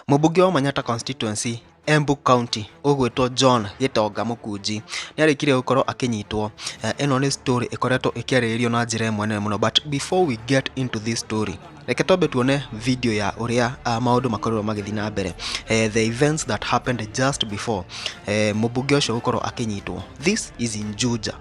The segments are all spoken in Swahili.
Mũmbunge wa Manyatta constituency Embu County ũgwĩtwo John Gĩtonga Mukunji nĩ arĩkire gũkorwo akĩnyitwo. Ĩno nĩ story ĩkoretwo ĩkĩarĩrĩrio na njĩra ĩmwe nene mũno, but before we get into this story, reke twambe tuone video ya ũrĩa maũndũ makorirwo magĩthiĩ na mbere, the events that happened just before mũmbunge ũcio gũkorwo akĩnyitwo. This is in Juja.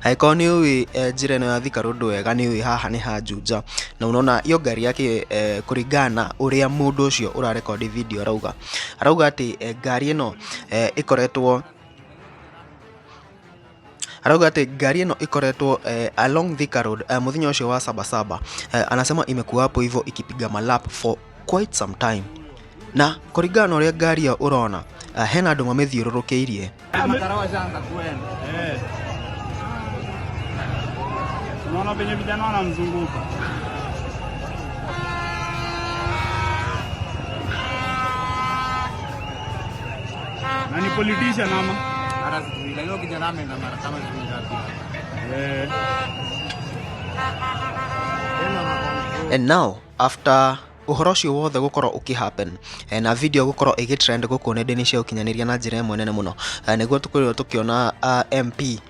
Haiko ni uwi njira ĩno ya Thika Road wega ni uwi haha ni ha Juja, na unaona iyo gari yake kuringana uria mundu ucio urarekondi video arauga ati gari ĩno ikoretwo along Thika Road muthenya ucio wa Saba. Anasema imekuwa hapo hivyo ikipiga malap for quite some time, na kuringana uria gari ya urona hena andu mamethiũrũrũkĩirie. Unaona venye vijana wanamzunguka. Na ni politician ama? Ara zile leo kijana ameenda mara kama shilingi ngapi? And now after uhoro ũcio wothe gũkorwo ũkĩhappen na video gũkorwo ĩgĩtrend gũkũ nenda-inĩ cia ũkinyanĩria na njĩra ĩmwe nene mũno, nĩguo tũkorirwo tũkĩona MP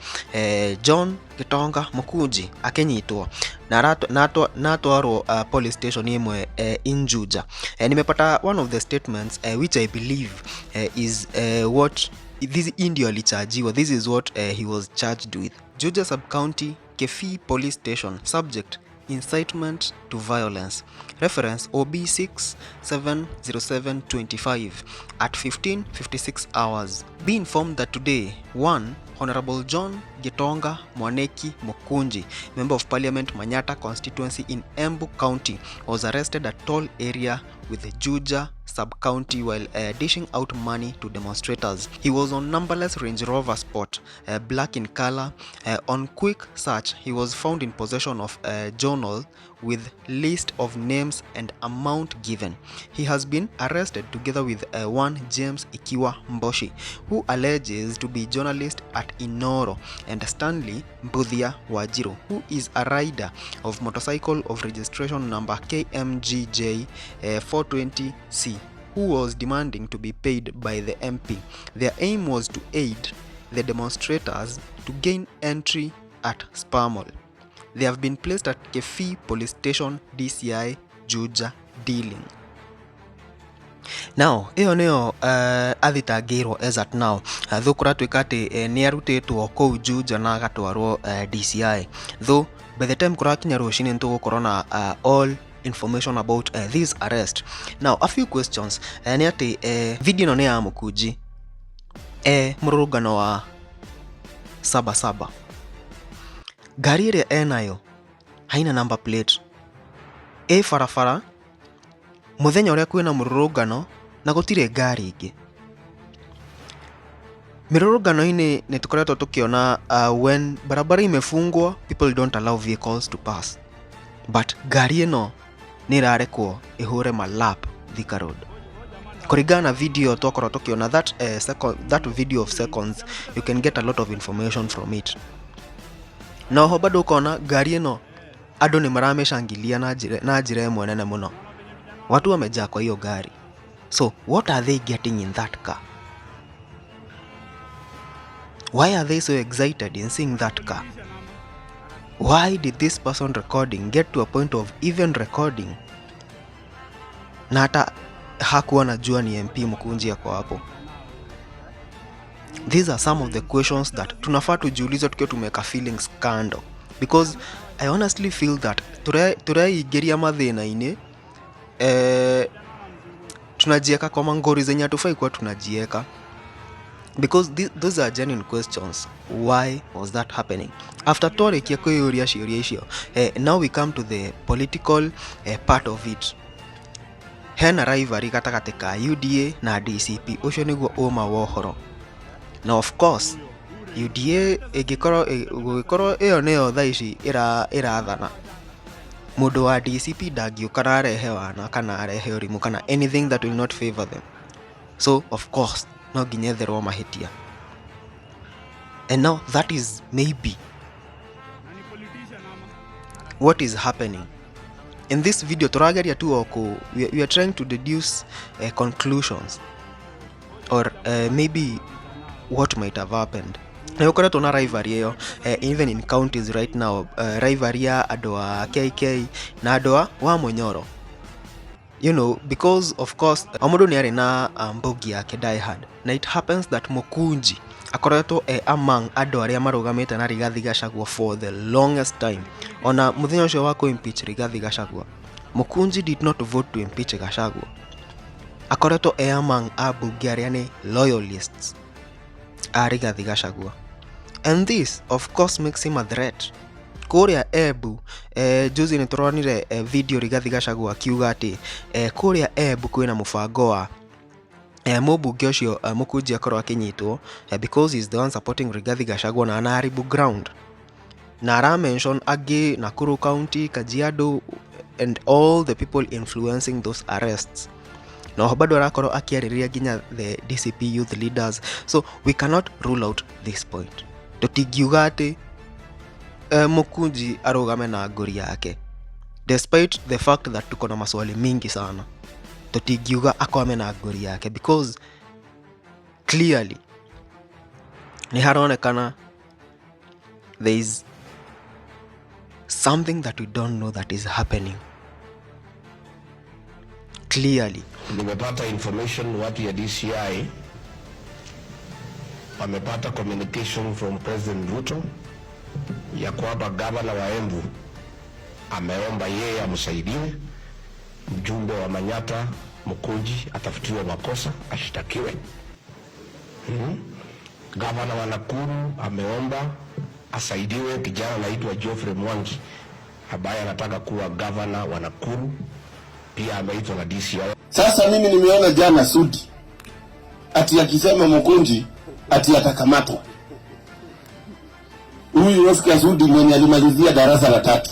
John Gĩtonga Mukunji akĩnyitwo na atwarwo police station ĩmwe in Juja. Nimepata one of the statements which I believe is what this ndio alichajiwa. This is what he was charged with. Juja Sub-County Kefi Police Station, subject incitement to violence, reference OB 670725 at 15:56 hours. Be informed that today, Honorable John Gĩtonga Mwaneki Mukunji, Member of Parliament Manyatta constituency in Embu County, was arrested at toll area with the Juja Sub-County while dishing out money to demonstrators. He was on numberless Range Rover Sport, black in color. On quick search, he was found in possession of a journal with list of names and amount given. He has been arrested together with one James Ikiwa Mboshi, who alleges to be journalist at Inoro, and Stanley Mbuthia Wajiro, who is a rider of motorcycle of registration number KMGJ 420C, who was demanding to be paid by the MP. Their aim was to aid the demonstrators to gain entry at Spar Mall. They have been placed at Kefi Police Station DCI Juja dealing. Now, iyo niyo athitangirwo as at now. Thukura twika ati ni arutitwo kou Juja na agatwarwo DCI. Though by the time kurakinya rucini nitugukorwo na all information about this arrest. Now, a few questions. Ni ati video ino ni ya Mukunji mururungano wa Saba. Gari ĩrĩa enayo haina number plate, barabara muthenya ũrĩa kwĩna mũrũrũngano na gũtirĩ ngari ingĩ. Mĩrũrũngano-inĩ nĩ tũkoretwo tũkĩona when barabara imefungwa, people don't allow vehicles to pass, but gari ĩno nĩ ĩrarekwo ĩhũre malap Thika Road. Kũringana na video twakorwo tũkĩona that video of seconds, you can get a lot of information from it. Na ho bado ukaona gari ĩno andũ nĩ maramechangilia na njĩra ĩmwe nene mũno. Watu wamejaa kwa hiyo gari. So what are they getting in that car? Why are they so excited in seeing that car? Why did this person recording get to a point of even recording na hata hakuwa najua ni MP Mukunji yako hapo? These are some of the questions that tunafaa tujiulize tukiwa tumeka feelings kando, because I honestly feel that turaigeria mathina-inĩ tunajieka kwa mangori zenye hatufai kuwa tunajieka, because those are genuine questions. Why was that happening? After twarekia kwĩyũria ciũria icio, now we come to the political part of it. Hena rivalry gatagatĩ ka UDA na DCP. Ũcio nĩguo ũma wa ũhoro. Now of course UDA gũgĩkorwo ĩyo nĩyo thaa ici ĩrathana, mũndũ wa DCP ndangĩũka na arehe wana kana arehe ũrimũ kana anything that will not favor them. So of course no nginya etherwo mahĩtia. And now that is maybe what is happening In this video turageria tu we are trying to deduce conclusions or maybe what might have happened. Na ukora tuna rivalry hiyo even in counties right now, rivalry ya adoa KK na adoa wa Munyoro. You know, because of course amundu ni ari na mbogi yake die hard, na it happens that Mukunji akoretwo among andu aria marugamite na Rigathi Gachagua for the longest time. Ona muthenya ucio wa ku impeach Rigathi Gachagua, Mukunji did not vote to impeach Gachagua. Akoretwo among abunge aria ni loyalists a Rigathi Gachagua, and this of course makes him a threat. Kuria Embu juzi ni turonire video Rigathi Gachagua akiuga ati kuria Embu kwina mubango wa mubunge ucio Mukunji akorwo akinyitwo because he's the one supporting Rigathi Gachagua na anaharibu ground. Na ara mention agi Nakuru County, Kajiado and all the people influencing those arrests. Na bado arakorwo akiariria ginya the DCP youth leaders, so we cannot rule out this point. Tutigiuga ati Mukunji arugame na ngori yake despite the fact that tuko na maswali mingi sana. Tutigiuga akwame na ngori yake because clearly ni haronekana there is something that we don't know that is happening. Clearly nimepata information watu ya DCI wamepata communication from President Ruto ya kwamba gavana wa Embu ameomba yeye amsaidiwe. Mjumbe wa Manyatta Mukunji atafutiwe makosa, ashitakiwe. Gavana wa Nakuru ameomba asaidiwe kijana anaitwa Geoffrey Mwangi ambaye anataka kuwa gavana wa Nakuru, pia ameitwa na DCI. Sasa mimi nimeona jana Sudi ati akisema Mukunji ati atakamatwa. Huyu Oscar Sudi mwenye alimalizia darasa la 3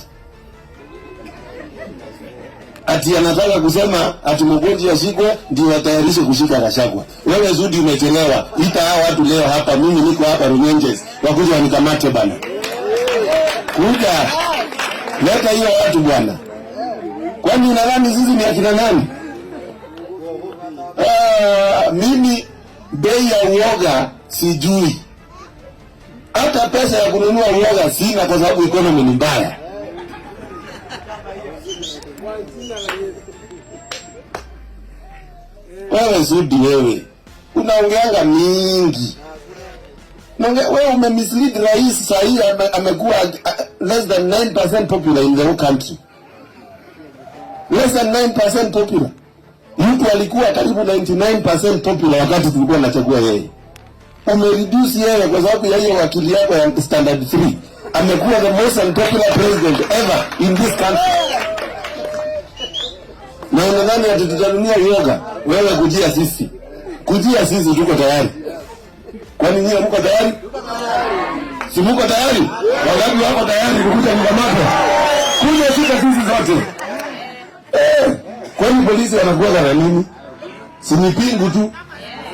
ati anataka kusema ati Mukunji ashikwe ndio atayarishe kushika Gachagua. Wewe Sudi umechelewa. Ita hao watu leo hapa, mimi niko hapa Runyenjes, wakuja wanikamate bana. Kuja leta hiyo watu bwana. Kwani unadhani sisi ni akina nani? Mimi bei ya uoga sijui. Hata pesa ya kununua uoga sina kwa sababu economy ni mbaya. Wewe Sudi wewe unaongeanga mingi. Wewe umemislead rais sahi amekuwa less than 9% popular in the whole country. Less than 9% popular. Mtu alikuwa karibu 99% popular wakati tulikuwa tunachagua yeye. Umereduce yeye kwa sababu ya hiyo wakili yako ya standard 3. Amekuwa the most unpopular president ever in this country. Na unadhani ati tutanunia uoga? Wewe kujia sisi. Kujia sisi tuko tayari. Kwani nyinyi mko tayari? Si mko tayari? Wangapi wako tayari kukuja mkamata? Kuja sisi zote. Kwani polisi wanakuwa na nini? Si mipingu tu.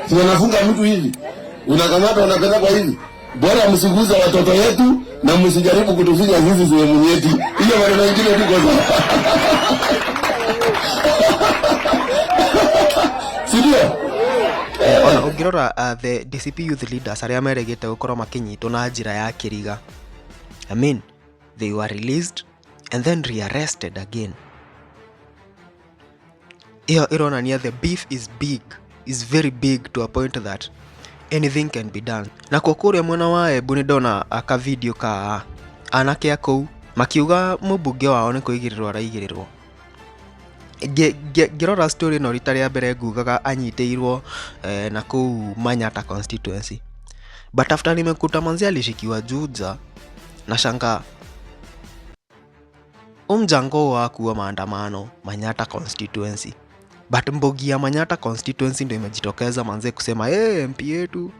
Si wanafunga mtu hivi. Unakamata unapeleka kwa hivi. Bora msiguze watoto wetu na msijaribu kutufinya sisi sehemu yetu. Hiyo maneno mengine tuko sawa. Sidio? Ungirora the DCP youth leaders aria meregete gukorwo makinyitwo na njira ya kiriga. I mean, they were released and then rearrested again. Ironania the beef is big, is very big to a point that anything can be done. Na kwa kuria mwana wa Embu ni ndona aka video ka anake akou makiuga mubunge wao ni kuigirirwo araigirirwo. Ngirora story no rita ria mbere ngugaga anyiteirwo na kou Manyatta constituency, but after nimekuta manzi alishikiwa Juja na shanga umjango wa kuwa maandamano Manyatta constituency, but mbogi ya Manyatta constituency ndio imejitokeza manze kusema MP yetu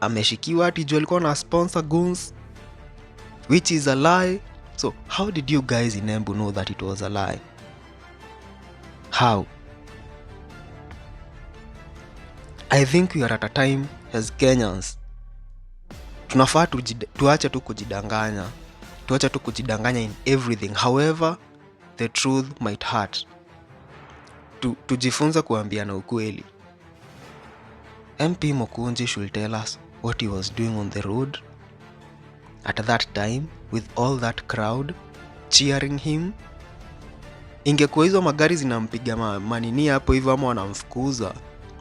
ameshikiwa ati juu alikuwa na sponsor goons, which is a lie. So how did you guys in Embu know that it was a lie? How? I think we are at a time as Kenyans tunafaa tuache tu kujidanganya in everything. However, the truth might hurt. Tujifunza kuambiana ukweli. MP Mukunji should tell us what he was doing on the road at that time with all that crowd cheering him. Ingekuwa hizo magari zinampiga manini hapo hivyo ama wanamfukuza,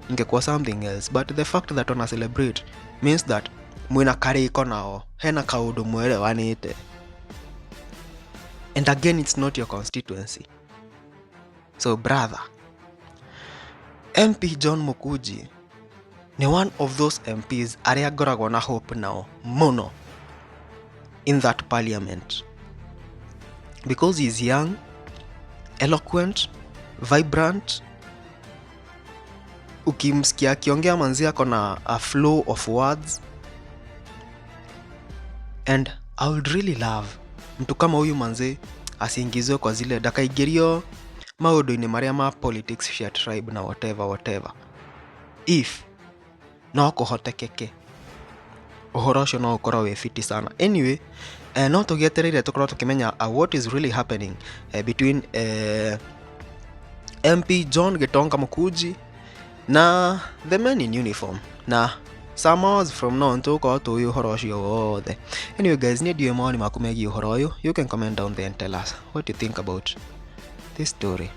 ingekuwa something else, but the fact that wana celebrate means that mwina kariko nao hena kaudu mwelewanite. And again, it's not your constituency. So brother, MP John Mukunji ni one of those MPs aria ngoragwo na hope now muno in that parliament, because he's young, eloquent, vibrant. Ukimsikia akiongea manzi ako na a flow of words, and I would really love mtu kama huyu manzi asiingizwe kwa zile dakaigerio maundu-ini maria ma politics cia tribe na whatever. If no kuhotekeke uhoro ucio no ukorwo wi fiti sana. Anyway, no tugietereire tukorwo tukimenya what is really happening between MP John Gitonga Mukunji na the men in uniform na some hours from now tuko to uhoro ucio wothe. Anyway guys, ni dio maoni maku megie uhoro uyu. You can comment down there and tell us what you think about this story.